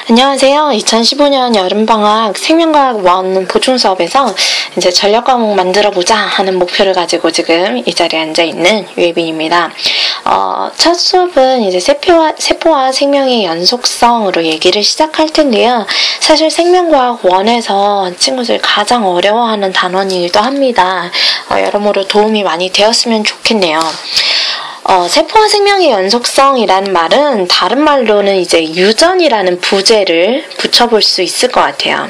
안녕하세요. 2015년 여름방학 생명과학 1 보충 수업에서 이제 전력 과목 만들어보자 하는 목표를 가지고 지금 이 자리에 앉아있는 유예빈입니다. 첫 수업은 이제 세포와 생명의 연속성으로 얘기를 시작할 텐데요. 사실 생명과학 1에서 친구들 가장 어려워하는 단원이기도 합니다. 여러모로 도움이 많이 되었으면 좋겠네요. 세포와 생명의 연속성이라는 말은 다른 말로는 이제 유전이라는 부제를 붙여볼 수 있을 것 같아요.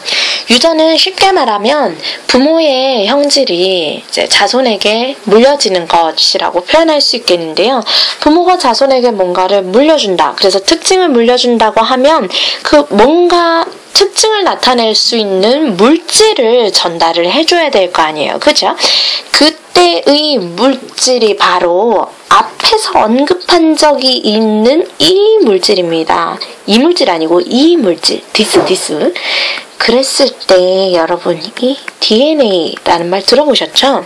유전은 쉽게 말하면 부모의 형질이 이제 자손에게 물려지는 것이라고 표현할 수 있겠는데요. 부모가 자손에게 뭔가를 물려준다. 그래서 특징을 물려준다고 하면 그 뭔가 특징을 나타낼 수 있는 물질을 전달을 해줘야 될 거 아니에요. 그죠? 그때의 물질이 바로 앞에서 언급한 적이 있는 이 물질입니다. 이 물질 아니고 이 물질. 디스. 그랬을 때 여러분이 DNA라는 말 들어보셨죠?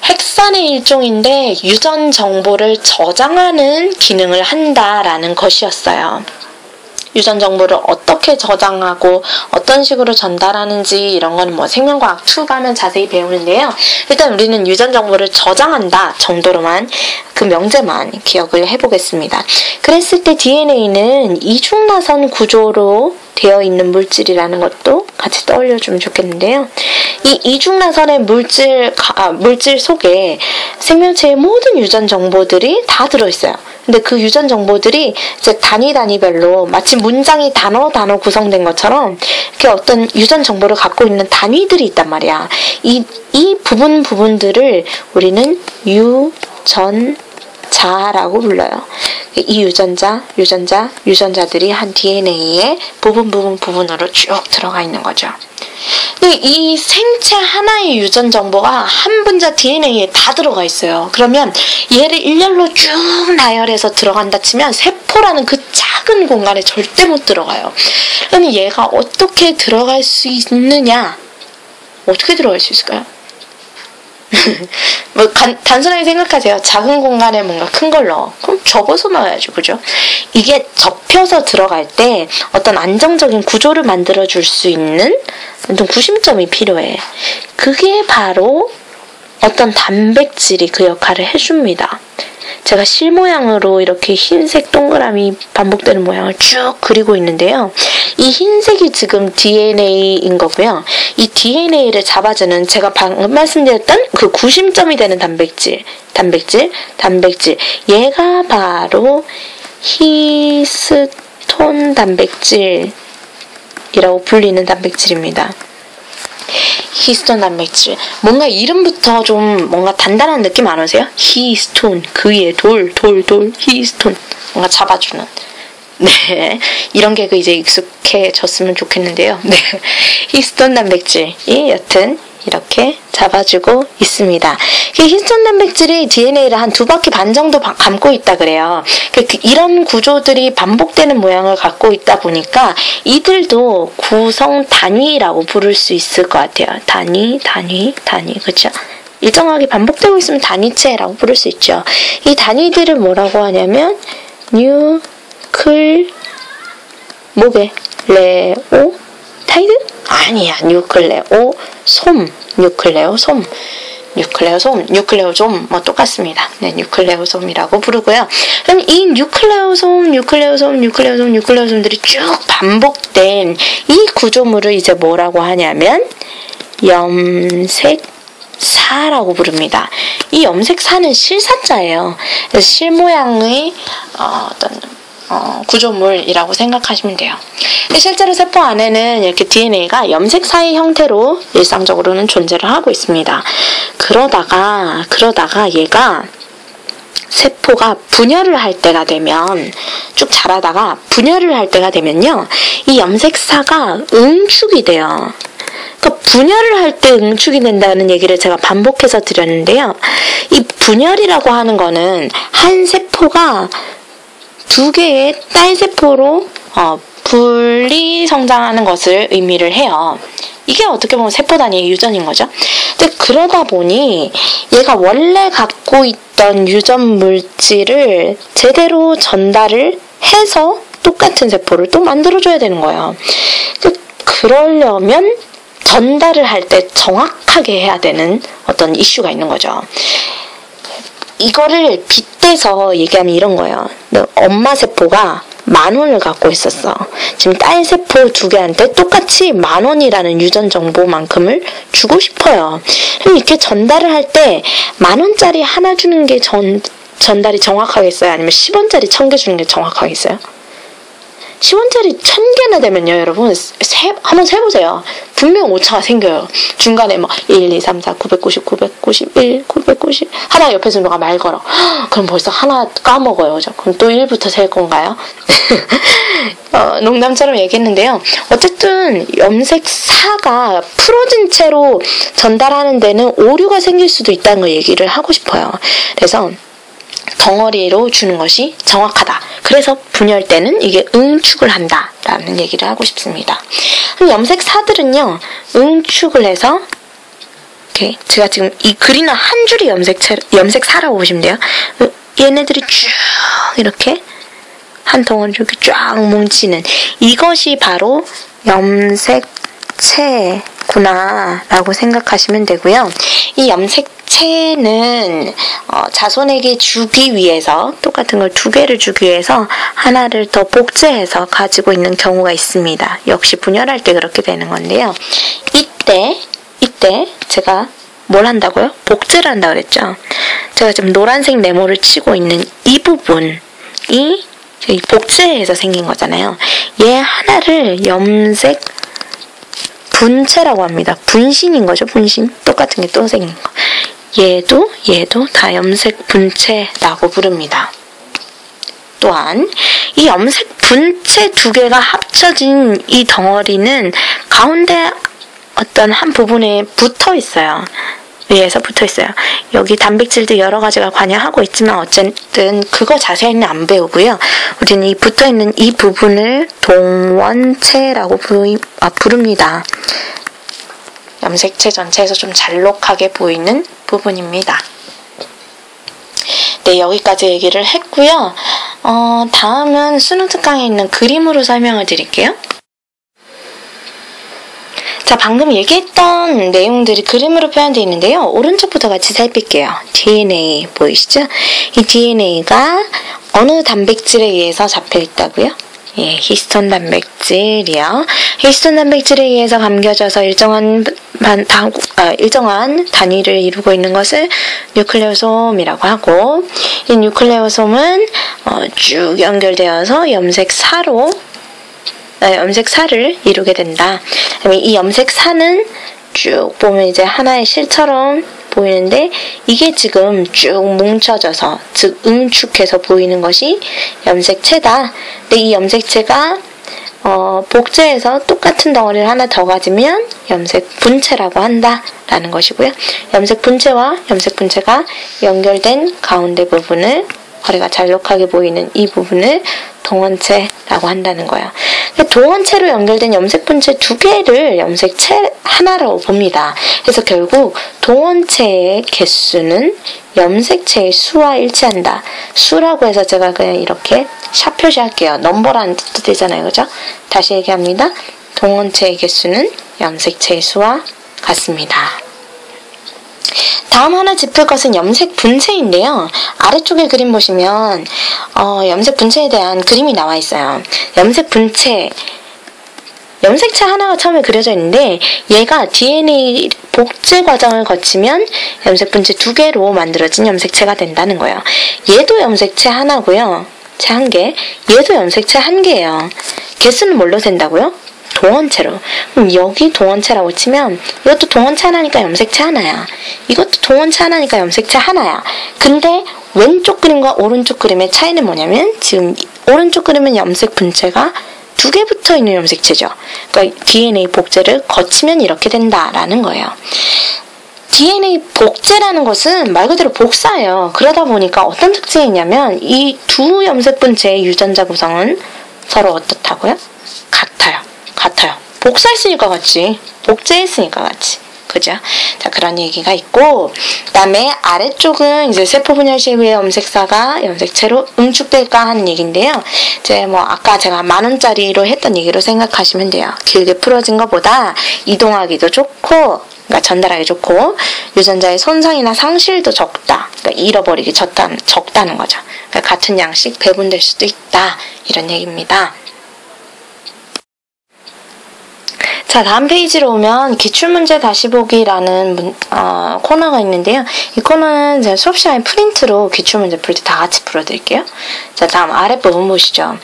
핵산의 일종인데 유전 정보를 저장하는 기능을 한다라는 것이었어요. 유전 정보를 어떻게 저장하고 어떤 식으로 전달하는지 이런 거는 뭐 생명과학 2 가면 자세히 배우는데요. 일단 우리는 유전 정보를 저장한다 정도로만 그 명제만 기억을 해보겠습니다. 그랬을 때 DNA는 이중나선 구조로 되어 있는 물질이라는 것도 같이 떠올려주면 좋겠는데요. 이 이중나선의 물질 속에 생명체의 모든 유전 정보들이 다 들어있어요. 근데 그 유전 정보들이 이제 단위별로 마치 문장이 단어 구성된 것처럼 이렇게 어떤 유전 정보를 갖고 있는 단위들이 있단 말이야. 이 부분들을 우리는 유전자라고 불러요. 이 유전자들이 한 DNA의 부분으로 쭉 들어가 있는 거죠. 근데 이 생체 하나의 유전 정보가 한 분자 DNA에 다 들어가 있어요. 그러면 얘를 일렬로 쭉 나열해서 들어간다 치면 세포라는 그 작은 공간에 절대 못 들어가요. 그럼 얘가 어떻게 들어갈 수 있느냐? 어떻게 들어갈 수 있을까요? 뭐 단순하게 생각하세요. 작은 공간에 뭔가 큰 걸 넣어. 그럼 접어서 넣어야죠. 그죠? 이게 접혀서 들어갈 때 어떤 안정적인 구조를 만들어줄 수 있는 어떤 구심점이 필요해. 그게 바로 어떤 단백질이 그 역할을 해줍니다. 제가 실 모양으로 이렇게 흰색 동그라미 반복되는 모양을 쭉 그리고 있는데요. 이 흰색이 지금 DNA인 거고요. 이 DNA를 잡아주는 제가 방금 말씀드렸던 그 구심점이 되는 단백질. 얘가 바로 히스톤 단백질이라고 불리는 단백질입니다. 히스톤 단백질. 뭔가 이름부터 좀 뭔가 단단한 느낌 안 오세요? 히스톤. 그 위에 돌, 히스톤. 뭔가 잡아주는. 네. 이런 게 이제 익숙해졌으면 좋겠는데요. 네. 히스톤 단백질이 여튼 이렇게 잡아주고 있습니다. 히스톤 단백질이 DNA를 한 2바퀴 반 정도 감고 있다 그래요. 이런 구조들이 반복되는 모양을 갖고 있다 보니까 이들도 구성 단위라고 부를 수 있을 것 같아요. 단위, 그렇죠? 일정하게 반복되고 있으면 단위체라고 부를 수 있죠. 이 단위들을 뭐라고 하냐면 뉴클레오타이드? 아니야. 뉴클레오솜 뭐 똑같습니다. 네, 뉴클레오솜이라고 부르고요. 그럼 이 뉴클레오솜들이 쭉 반복된 이 구조물을 이제 뭐라고 하냐면 염색사라고 부릅니다. 이 염색사는 실사자예요. 그래서 실 모양의 구조물이라고 생각하시면 돼요. 실제로 세포 안에는 이렇게 DNA가 염색사의 형태로 일상적으로는 존재를 하고 있습니다. 그러다가 얘가 세포가 분열을 할 때가 되면 쭉 자라다가 분열을 할 때가 되면요. 이 염색사가 응축이 돼요. 그러니까 분열을 할 때 응축이 된다는 얘기를 제가 반복해서 드렸는데요. 이 분열이라고 하는 거는 한 세포가 2개의 딸세포로 분리 성장하는 것을 의미를 해요. 이게 어떻게 보면 세포 단위의 유전인 거죠. 근데 그러다 보니 얘가 원래 갖고 있던 유전 물질을 제대로 전달을 해서 똑같은 세포를 또 만들어줘야 되는 거예요. 그러려면 전달을 할 때 정확하게 해야 되는 어떤 이슈가 있는 거죠. 이거를 빗대서 얘기하면 이런 거예요. 엄마 세포가 10,000원을 갖고 있었어. 지금 딸 세포 2개한테 똑같이 10,000원이라는 유전 정보만큼을 주고 싶어요. 그럼 이렇게 전달을 할 때 10,000원짜리 하나 주는 게 전달이 정확하겠어요? 아니면 10원짜리 1000개 주는 게 정확하겠어요? 10원짜리 1000개나 되면요, 여러분, 한번 세보세요. 분명 오차가 생겨요. 중간에 1, 2, 3, 4, 990, 991, 990 하다가 옆에서 누가 말 걸어. 그럼 벌써 하나 까먹어요. 그럼 또 1부터 셀 건가요? 농담처럼 얘기했는데요. 어쨌든 염색사가 풀어진 채로 전달하는 데는 오류가 생길 수도 있다는 걸 얘기를 하고 싶어요. 그래서 덩어리로 주는 것이 정확하다. 그래서 분열때는 이게 응축을 한다라는 얘기를 하고 싶습니다. 염색사들은요, 응축을 해서 이렇게 제가 지금 이 그리는 한 줄이 염색사라고 보시면 돼요. 얘네들이 쭉 이렇게 한 덩어리 이렇게 쫙 뭉치는 이것이 바로 염색체구나 라고 생각하시면 되고요. 이 염색체는 자손에게 주기 위해서 똑같은 걸 2개를 주기 위해서 하나를 더 복제해서 가지고 있는 경우가 있습니다. 역시 분열할 때 그렇게 되는 건데요. 이때 제가 뭘 한다고요? 복제를 한다고 그랬죠. 제가 지금 노란색 네모를 치고 있는 이 부분이 복제해서 생긴 거잖아요. 얘 하나를 염색 분체라고 합니다. 분신인 거죠, 분신. 똑같은 게 또 생긴 거. 얘도 다 염색 분체라고 부릅니다. 또한 이 염색 분체 2개가 합쳐진 이 덩어리는 가운데 어떤 한 부분에 붙어 있어요. 위에서 붙어 있어요. 여기 단백질도 여러 가지가 관여하고 있지만 어쨌든 그거 자세히는 안 배우고요. 우리는 이 붙어 있는 이 부분을 동원체라고 부릅니다. 염색체 전체에서 좀 잘록하게 보이는 부분입니다. 네, 여기까지 얘기를 했고요. 다음은 수능 특강에 있는 그림으로 설명을 드릴게요. 자, 방금 얘기했던 내용들이 그림으로 표현되어 있는데요. 오른쪽부터 같이 살필게요. DNA 보이시죠? 이 DNA가 어느 단백질에 의해서 잡혀 있다고요? 예, 히스톤 단백질이요. 히스톤 단백질에 의해서 감겨져서 일정한 단위를 이루고 있는 것을 뉴클레오솜이라고 하고, 이 뉴클레오솜은 쭉 연결되어서 염색사를 이루게 된다. 이 염색사는 쭉 보면 이제 하나의 실처럼 보이는데 이게 지금 쭉 뭉쳐져서, 즉 응축해서 보이는 것이 염색체다. 근데 이 염색체가 복제해서 똑같은 덩어리를 하나 더 가지면 염색 분체라고 한다라는 것이고요. 염색 분체와 염색 분체가 연결된 가운데 부분을, 허리가 잘록하게 보이는 이 부분을 동원체라고 한다는 거예요. 동원체로 연결된 염색 분체 2개를 염색체 하나라고 봅니다. 그래서 결국 동원체의 개수는 염색체의 수와 일치한다. 수라고 해서 제가 그냥 이렇게 샵 표시할게요. 넘버라는 뜻도 되잖아요. 그죠? 다시 얘기합니다. 동원체의 개수는 염색체의 수와 같습니다. 다음 하나 짚을 것은 염색 분체인데요. 아래쪽에 그림 보시면 염색 분체에 대한 그림이 나와 있어요. 염색체 하나가 처음에 그려져 있는데 얘가 DNA 복제 과정을 거치면 염색 분체 2개로 만들어진 염색체가 된다는 거예요. 얘도 염색체 하나고요. 체 1개. 얘도 염색체 1개예요. 개수는 뭘로 센다고요? 동원체로. 그럼 여기 동원체라고 치면 이것도 동원체 하나니까 염색체 하나야. 이것도 동원체 하나니까 염색체 하나야. 근데 왼쪽 그림과 오른쪽 그림의 차이는 뭐냐면 지금 오른쪽 그림은 염색 분체가 2개 붙어있는 염색체죠. 그러니까 DNA 복제를 거치면 이렇게 된다라는 거예요. DNA 복제라는 것은 말 그대로 복사예요. 그러다 보니까 어떤 특징이 있냐면 이 두 염색 분체의 유전자 구성은 서로 어떻다고요? 같아요. 복사했으니까 같지. 복제했으니까 같지. 그죠? 자, 그런 얘기가 있고, 그 다음에 아래쪽은 이제 세포 분열 시에 염색사가 염색체로 응축될까 하는 얘기인데요. 이제 뭐 아까 제가 10,000원짜리로 했던 얘기로 생각하시면 돼요. 길게 풀어진 것보다 이동하기도 좋고, 그러니까 전달하기 좋고, 유전자의 손상이나 상실도 적다. 그러니까 잃어버리기 적다는 거죠. 그러니까 같은 양씩 배분될 수도 있다. 이런 얘기입니다. 자, 다음 페이지로 오면 기출문제 다시 보기라는 코너가 있는데요. 이 코너는 제가 수업 시간에 프린트로 기출문제 풀 때 다 같이 풀어드릴게요. 자, 다음 아랫부분 보시죠.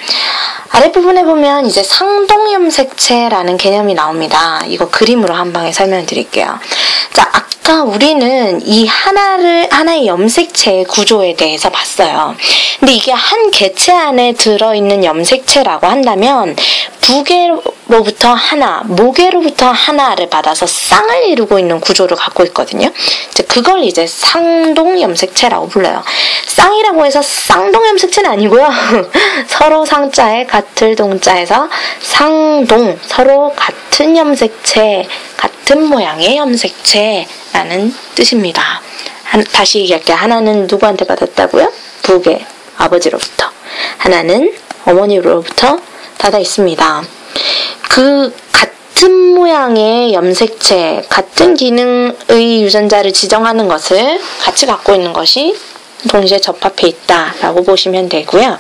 아랫부분에 보면 이제 상동염색체라는 개념이 나옵니다. 이거 그림으로 한 방에 설명드릴게요. 자, 아까 우리는 이 하나의 염색체의 구조에 대해서 봤어요. 근데 이게 한 개체 안에 들어있는 염색체라고 한다면 부계로부터 하나, 모계로부터 하나를 받아서 쌍을 이루고 있는 구조를 갖고 있거든요. 이제 그걸 이제 상동염색체라고 불러요. 쌍이라고 해서 쌍동염색체는 아니고요. 서로 상자에 같을 동자에서 상동, 서로 같은 염색체, 같은 모양의 염색체라는 뜻입니다. 다시 얘기할게요. 하나는 누구한테 받았다고요? 부계, 아버지로부터. 하나는 어머니로부터 받아 있습니다. 그 같은 모양의 염색체, 같은 기능의 유전자를 지정하는 것을 같이 갖고 있는 것이 동시에 접합해 있다라고 보시면 되고요.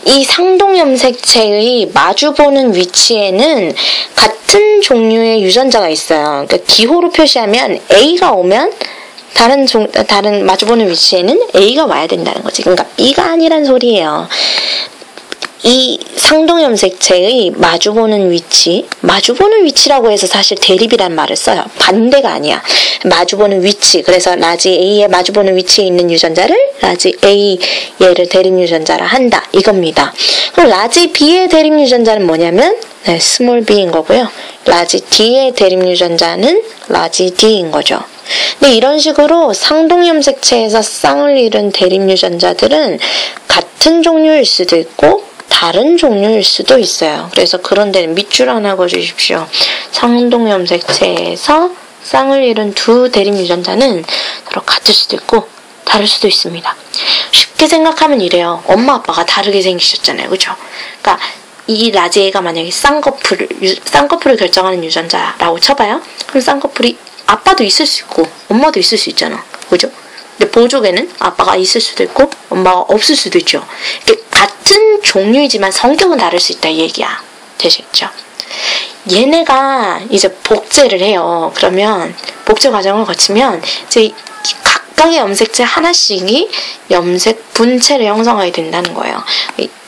이 상동염색체의 마주보는 위치에는 같은 종류의 유전자가 있어요. 그러니까 기호로 표시하면 A가 오면 다른 마주보는 위치에는 A가 와야 된다는 거지. 그러니까 B가 아니란 소리예요. 이 상동염색체의 마주보는 위치라고 해서 사실 대립이란 말을 써요. 반대가 아니야. 마주보는 위치. 그래서 라지 A의 마주보는 위치에 있는 유전자를 라지 A 얘를 대립 유전자라 한다. 이겁니다. 그럼 라지 B의 대립 유전자는 뭐냐면 스몰 b인 거고요. 라지 D의 대립 유전자는 라지 D인 거죠. 근데 이런 식으로 상동염색체에서 쌍을 이룬 대립 유전자들은 같은 종류일 수도 있고 다른 종류일 수도 있어요. 그래서 그런 데는 밑줄 하나 그어주십시오. 상동염색체에서 쌍을 이룬 두 대립 유전자는 서로 같을 수도 있고 다를 수도 있습니다. 쉽게 생각하면 이래요. 엄마 아빠가 다르게 생기셨잖아요. 그죠? 그러니까 이 라지 A가 만약에 쌍꺼풀을 결정하는 유전자라고 쳐봐요. 그럼 쌍꺼풀이 아빠도 있을 수 있고 엄마도 있을 수 있잖아. 그죠? 근데 보조개는 아빠가 있을 수도 있고 엄마가 없을 수도 있죠. 같은 종류이지만 성격은 다를 수 있다 이 얘기야. 되시겠죠? 얘네가 이제 복제를 해요. 그러면 복제 과정을 거치면 이제 각각의 염색체 하나씩이 염색 분체를 형성하게 된다는 거예요.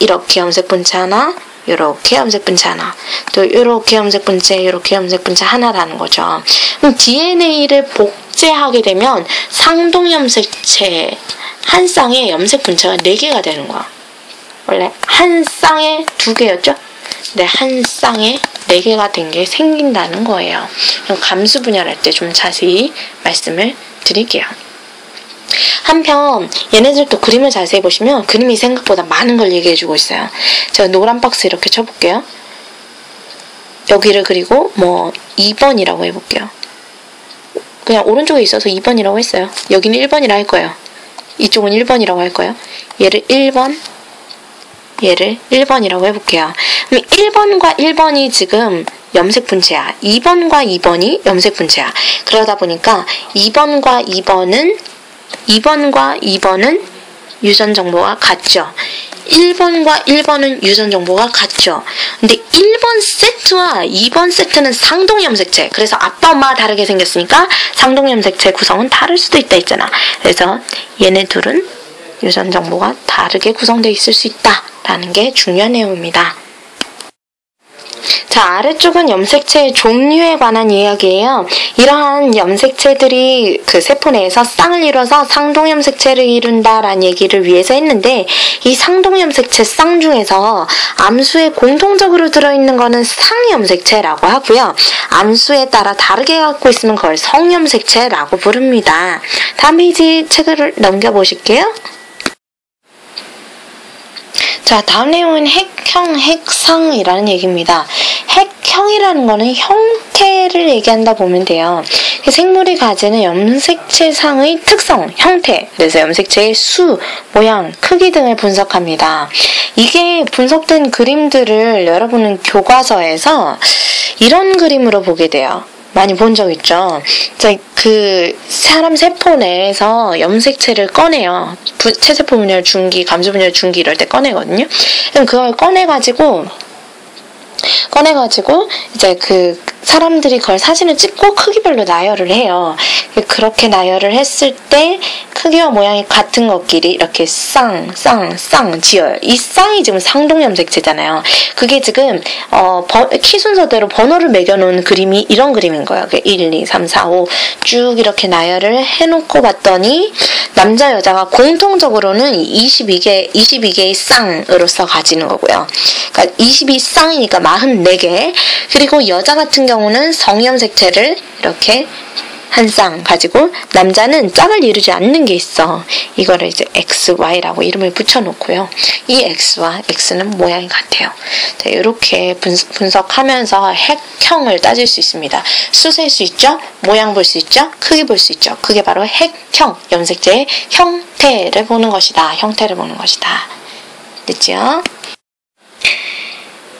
이렇게 염색 분체 하나, 이렇게 염색 분체 하나, 또 이렇게 염색 분체, 이렇게 염색 분체 하나라는 거죠. 그럼 DNA를 복제하게 되면 상동염색체 한 쌍에 염색 분체가 4개가 되는 거야. 원래 한 쌍에 2개였죠? 근데 한 쌍에 4개가 된 게 생긴다는 거예요. 감수 분열할 때 좀 자세히 말씀을 드릴게요. 한편 얘네들도 그림을 자세히 보시면 그림이 생각보다 많은 걸 얘기해주고 있어요. 제가 노란 박스 이렇게 쳐볼게요. 여기를 그리고 뭐 2번이라고 해볼게요. 그냥 오른쪽에 있어서 2번이라고 했어요. 여기는 1번이라 할 거예요. 이쪽은 1번이라고 할 거예요. 얘를 1번, 얘를 1번이라고 해볼게요. 그럼 1번과 1번이 지금 염색 분체야. 2번과 2번이 염색 분체야. 그러다 보니까 2번과 2번은 유전 정보가 같죠. 1번과 1번은 유전 정보가 같죠. 근데 1번 세트와 2번 세트는 상동염색체. 그래서 아빠 엄마가 다르게 생겼으니까 상동염색체 구성은 다를 수도 있다 했잖아. 그래서 얘네 둘은 유전 정보가 다르게 구성되어 있을 수 있다라는 게 중요한 내용입니다. 자, 아래쪽은 염색체의 종류에 관한 이야기예요. 이러한 염색체들이 그 세포 내에서 쌍을 이뤄서 상동염색체를 이룬다라는 얘기를 위해서 했는데, 이 상동염색체 쌍 중에서 암수에 공통적으로 들어있는 거는 상염색체라고 하고요. 암수에 따라 다르게 갖고 있으면 그걸 성염색체라고 부릅니다. 다음 페이지 책을 넘겨보실게요. 자, 다음 내용은 핵형, 핵상이라는 얘기입니다. 핵형이라는 거는 형태 형태를 얘기한다 보면 돼요. 생물이 가지는 염색체상의 특성, 형태, 그래서 염색체의 수, 모양, 크기 등을 분석합니다. 이게 분석된 그림들을 여러분은 교과서에서 이런 그림으로 보게 돼요. 많이 본 적 있죠? 그 사람 세포 내에서 염색체를 꺼내요. 체세포 분열 중기, 감수 분열 중기 이럴 때 꺼내거든요. 그럼 그걸 꺼내가지고 이제 그 사람들이 그걸 사진을 찍고 크기별로 나열을 해요. 그렇게 나열을 했을 때 크기와 모양이 같은 것끼리 이렇게 쌍지열. 이 쌍이 지금 상동염색체잖아요. 그게 지금 키 순서대로 번호를 매겨놓은 그림이 이런 그림인 거예요. 1, 2, 3, 4, 5 쭉 이렇게 나열을 해놓고 봤더니 남자 여자가 공통적으로는 22개의 쌍으로서 가지는 거고요. 그러니까 22쌍이니까 44개. 그리고 여자 같은 경우는 성염색체를 이렇게 한 쌍 가지고 남자는 짝을 이루지 않는 게 있어. 이거를 이제 XY라고 이름을 붙여놓고요. 이 X와 X는 모양이 같아요. 자, 이렇게 분석하면서 핵형을 따질 수 있습니다. 수 셀 수 있죠? 모양 볼 수 있죠? 크기 볼 수 있죠? 그게 바로 핵형, 염색체의 형태를 보는 것이다. 형태를 보는 것이다. 됐죠?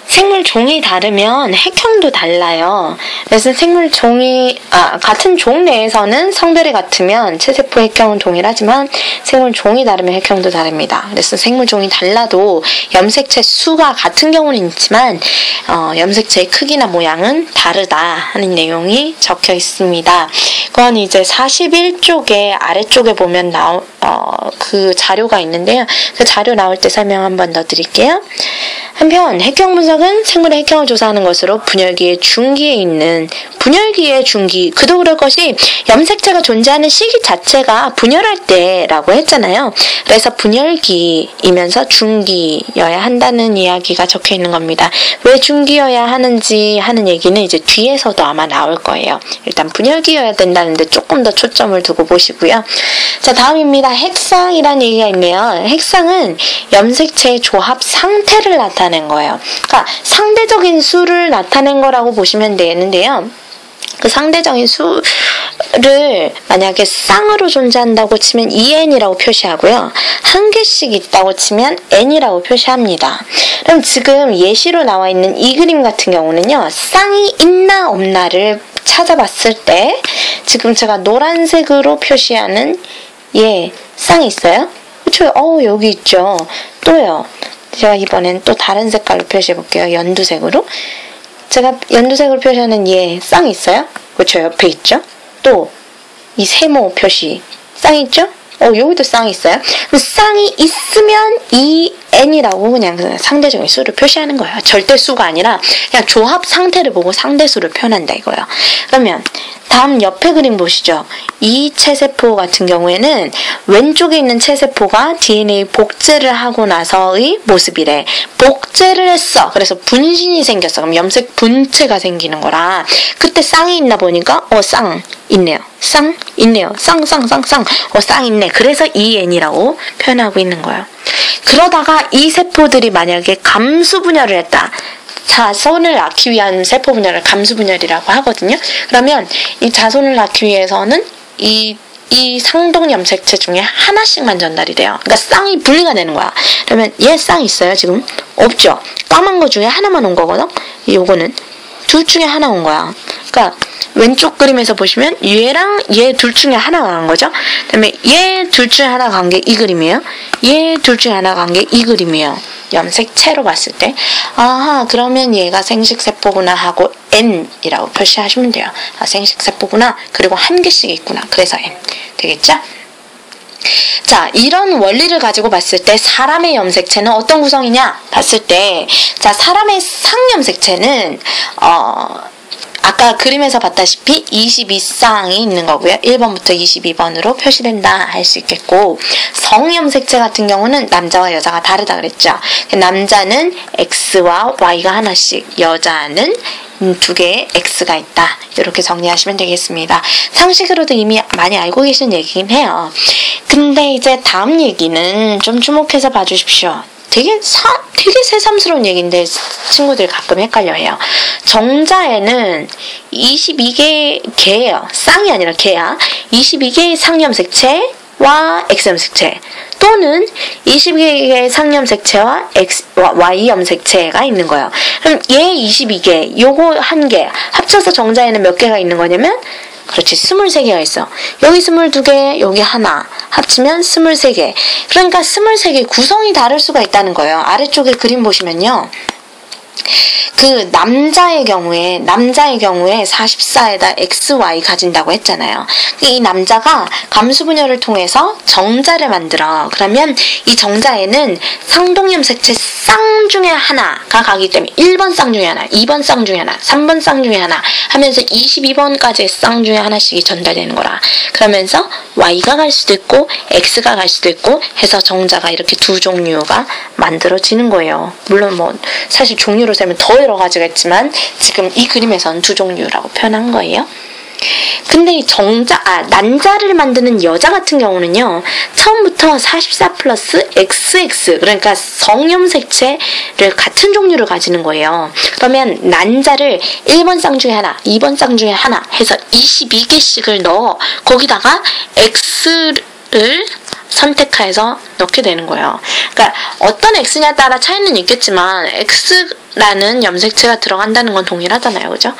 생물 종이 다르면 핵형도 달라요. 그래서 생물 종이 같은 종 내에서는 성별이 같으면 체세포 핵형은 동일하지만 생물 종이 다르면 핵형도 다릅니다. 그래서 생물 종이 달라도 염색체 수가 같은 경우는 있지만 염색체의 크기나 모양은 다르다 하는 내용이 적혀 있습니다. 그건 이제 41쪽에 아래쪽에 보면 그 자료가 있는데요. 그 자료 나올 때 설명 한번 더 드릴게요. 한편 핵형 분석은 생물의 핵형을 조사하는 것으로 분열기의 중기에 있는 분열기의 중기, 그도 그럴 것이 염색체가 존재하는 시기 자체가 분열할 때라고 했잖아요. 그래서 분열기이면서 중기여야 한다는 이야기가 적혀 있는 겁니다. 왜 중기여야 하는지 하는 얘기는 이제 뒤에서도 아마 나올 거예요. 일단 분열기여야 된다는데 조금 더 초점을 두고 보시고요. 자, 다음입니다. 핵상이라는 얘기가 있네요. 핵상은 염색체의 조합 상태를 나타낸 거예요. 그러니까 상대적인 수를 나타낸 거라고 보시면 되는데요. 그 상대적인 수를 만약에 쌍으로 존재한다고 치면 2n이라고 표시하고요. 한 개씩 있다고 치면 n이라고 표시합니다. 그럼 지금 예시로 나와 있는 이 그림 같은 경우는요. 쌍이 있나 없나를 찾아봤을 때 지금 제가 노란색으로 표시하는 쌍이 있어요? 그쵸? 여기 있죠. 또요. 제가 이번엔 또 다른 색깔로 표시해 볼게요. 연두색으로. 제가 연두색으로 표시하는 쌍이 있어요? 그렇죠. 옆에 있죠. 또 이 세모 표시 쌍이 있죠? 여기도 쌍이 있어요. 그럼 쌍이 있으면 이 n이라고 그냥 상대적인 수를 표시하는 거예요. 절대수가 아니라 그냥 조합 상태를 보고 상대수를 표현한다 이거예요. 그러면 다음 옆에 그림 보시죠. 이 체세포 같은 경우에는 왼쪽에 있는 체세포가 DNA 복제를 하고 나서의 모습이래. 복제를 했어. 그래서 분신이 생겼어. 그럼 염색 분체가 생기는 거라. 그때 쌍이 있나 보니까 쌍 있네요. 쌍 있네요. 쌍 쌍 있네. 그래서 EN이라고 표현하고 있는 거예요. 그러다가 이 세포들이 만약에 감수 분열을 했다. 자손을 낳기 위한 세포 분열을 감수 분열이라고 하거든요. 그러면 이 자손을 낳기 위해서는 이 상동 염색체 중에 하나씩만 전달이 돼요. 그러니까 쌍이 분리가 되는 거야. 그러면 얘 쌍 있어요? 지금? 없죠. 까만 거 중에 하나만 온 거거든. 요거는 둘 중에 하나 온 거야. 그러니까 왼쪽 그림에서 보시면 얘랑 얘 둘 중에 하나가 간 거죠. 그다음에 얘 둘 중에 하나가 간 게 이 그림이에요. 얘 둘 중에 하나가 간 게 이 그림이에요. 염색체로 봤을 때 그러면 얘가 생식세포구나 하고 N이라고 표시하시면 돼요. 생식세포구나. 그리고 한 개씩 있구나. 그래서 N. 되겠죠? 자, 이런 원리를 가지고 봤을 때 사람의 염색체는 어떤 구성이냐 봤을 때, 자, 사람의 상염색체는 아까 그림에서 봤다시피 22쌍이 있는 거고요. 1번부터 22번으로 표시된다 할 수 있겠고, 성염색체 같은 경우는 남자와 여자가 다르다 그랬죠. 남자는 X와 Y가 하나씩, 여자는 두 개의 X가 있다. 이렇게 정리하시면 되겠습니다. 상식으로도 이미 많이 알고 계신 얘기긴 해요. 근데 이제 다음 얘기는 좀 주목해서 봐주십시오. 되게 새삼스러운 얘기인데 친구들이 가끔 헷갈려해요. 정자에는 22개의 개예요. 쌍이 아니라 개야. 22개의 상염색체와 X염색체 또는 22개의 상염색체와 Y염색체가 있는 거예요. 그럼 얘 22개, 요거 1개 합쳐서 정자에는 몇 개가 있는 거냐면 그렇지 23개가 있어. 여기 22개, 여기 하나 합치면 23개. 그러니까 23개 구성이 다를 수가 있다는 거예요. 아래쪽에 그림 보시면요. 그 남자의 경우에 44에다 XY 가진다고 했잖아요. 이 남자가 감수분열을 통해서 정자를 만들어. 그러면 이 정자에는 상동염색체 쌍 중에 하나가 가기 때문에 1번 쌍 중에 하나, 2번 쌍 중에 하나, 3번 쌍 중에 하나 하면서 22번까지의 쌍 중에 하나씩이 전달되는 거라. 그러면서 Y가 갈 수도 있고 X가 갈 수도 있고 해서 정자가 이렇게 두 종류가 만들어지는 거예요. 물론 뭐 사실 종류로 세면 더 여러 가지가 있지만 지금 이 그림에서는 두 종류라고 표현한 거예요. 근데 이 난자를 만드는 여자 같은 경우는요, 처음부터 44 플러스 XX, 그러니까 성염색체를 같은 종류를 가지는 거예요. 그러면 난자를 1번 쌍 중에 하나, 2번 쌍 중에 하나 해서 22개씩을 넣어 거기다가 X를 선택해서 넣게 되는 거예요. 그러니까 어떤 X냐에 따라 차이는 있겠지만 X라는 염색체가 들어간다는 건 동일하잖아요. 그죠?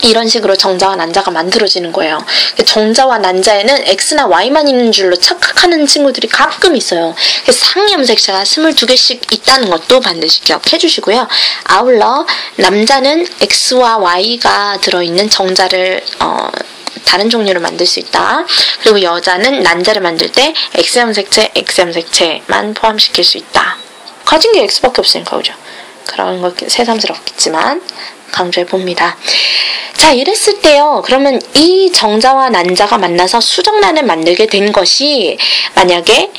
이런 식으로 정자와 난자가 만들어지는 거예요. 정자와 난자에는 X나 Y만 있는 줄로 착각하는 친구들이 가끔 있어요. 상염색체가 22개씩 있다는 것도 반드시 기억해 주시고요. 아울러 남자는 X와 Y가 들어있는 정자를 다른 종류를 만들 수 있다. 그리고 여자는 난자를 만들 때 X염색체만 포함시킬 수 있다. 가진 게 X밖에 없으니까, 그죠? 그런 거 새삼스럽겠지만 강조해 봅니다. 자, 이랬을 때요. 그러면 이 정자와 난자가 만나서 수정란을 만들게 된 것이 만약에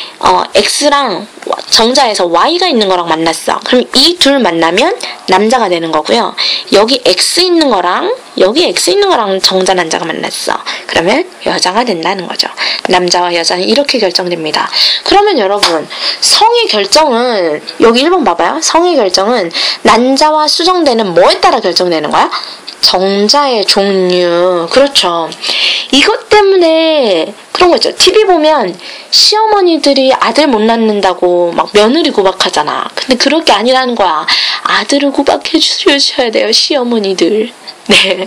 X랑 정자에서 Y가 있는 거랑 만났어. 그럼 이 둘 만나면 남자가 되는 거고요. 여기 X 있는 거랑 여기 X 있는 거랑 정자 난자가 만났어. 그러면 여자가 된다는 거죠. 남자와 여자는 이렇게 결정됩니다. 그러면 여러분, 성의 결정은 여기 1번 봐봐요. 성의 결정은 난자와 수정되는 뭐에 따라 결정되는 거야? 정자의 종류. 그렇죠. 이것 때문에 그런 거 있죠. TV 보면 시어머니들이 아들 못 낳는다고 막 며느리 구박하잖아. 근데 그럴 게 아니라는 거야. 아들을 구박해 주셔야 돼요, 시어머니들. 네.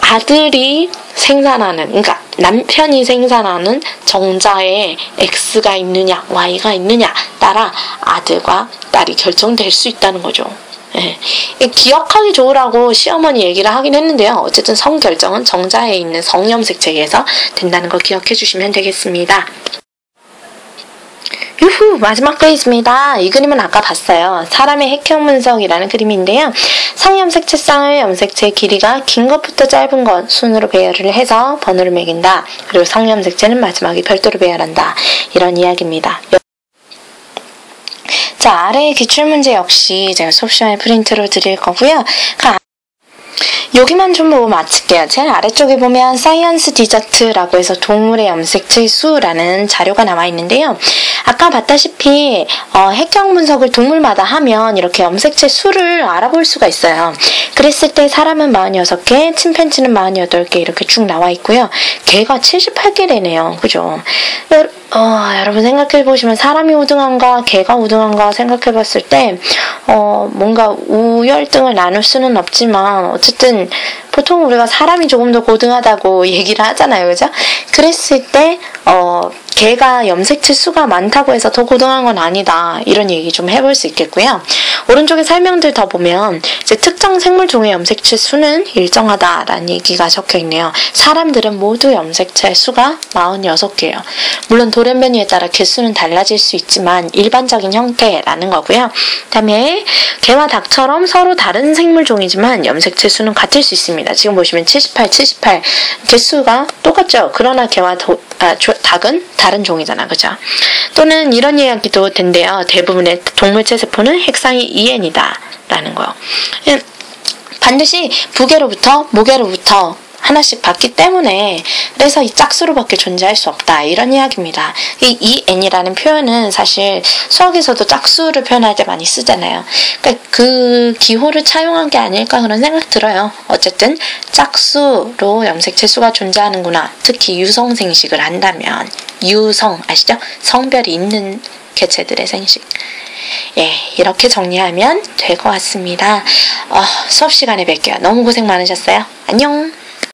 아들이 생산하는, 그러니까 남편이 생산하는 정자에 X가 있느냐, Y가 있느냐 따라 아들과 딸이 결정될 수 있다는 거죠. 네. 기억하기 좋으라고 시어머니 얘기를 하긴 했는데요. 어쨌든 성결정은 정자에 있는 성염색체에서 된다는 거 기억해 주시면 되겠습니다. 유후! 마지막 그림입니다. 이 그림은 아까 봤어요. 사람의 핵형 분석이라는 그림인데요. 상염색체 쌍의 염색체의 길이가 긴 것부터 짧은 것 순으로 배열을 해서 번호를 매긴다. 그리고 상염색체는 마지막에 별도로 배열한다. 이런 이야기입니다. 자, 아래의 기출문제 역시 제가 수업 시간에 프린트로 드릴 거고요. 여기만 좀 보고 마칠게요. 제일 아래쪽에 보면 사이언스 디저트라고 해서 동물의 염색체 수라는 자료가 나와 있는데요. 아까 봤다시피 핵형 분석을 동물마다 하면 이렇게 염색체 수를 알아볼 수가 있어요. 그랬을 때 사람은 46개, 침팬지는 48개 이렇게 쭉 나와 있고요. 개가 78개래네요. 그죠? 여러분 생각해보시면 사람이 우등한가 개가 우등한가 생각해봤을 때 뭔가 우열등을 나눌 수는 없지만 어쨌든 보통 우리가 사람이 조금 더 고등하다고 얘기를 하잖아요. 그죠? 그랬을 때 개가 염색체 수가 많다고 해서 더 고등한 건 아니다. 이런 얘기 좀 해볼 수 있겠고요. 오른쪽에 설명들 더 보면 이제 특정 생물 종의 염색체 수는 일정하다라는 얘기가 적혀 있네요. 사람들은 모두 염색체 수가 46개예요. 물론 돌연변이에 따라 개수는 달라질 수 있지만 일반적인 형태라는 거고요. 그다음에 개와 닭처럼 서로 다른 생물 종이지만 염색체 수는 같을 수 있습니다. 지금 보시면 78 개수가 똑같죠. 그러나 개와 닭은 다른 종이잖아. 그죠? 또는 이런 이야기도 된대요. 대부분의 동물체 세포는 핵상이 2N이다 라는 거요. 반드시 부계로부터 모계로부터 하나씩 받기 때문에 그래서 이 짝수로밖에 존재할 수 없다 이런 이야기입니다. 이 n이라는 표현은 사실 수학에서도 짝수를 표현할 때 많이 쓰잖아요. 그러니까 그 기호를 차용한 게 아닐까 그런 생각 들어요. 어쨌든 짝수로 염색체수가 존재하는구나. 특히 유성 생식을 한다면 유성 아시죠? 성별이 있는 개체들의 생식. 예, 이렇게 정리하면 될 것 같습니다. 수업 시간에 뵐게요. 너무 고생 많으셨어요. 안녕.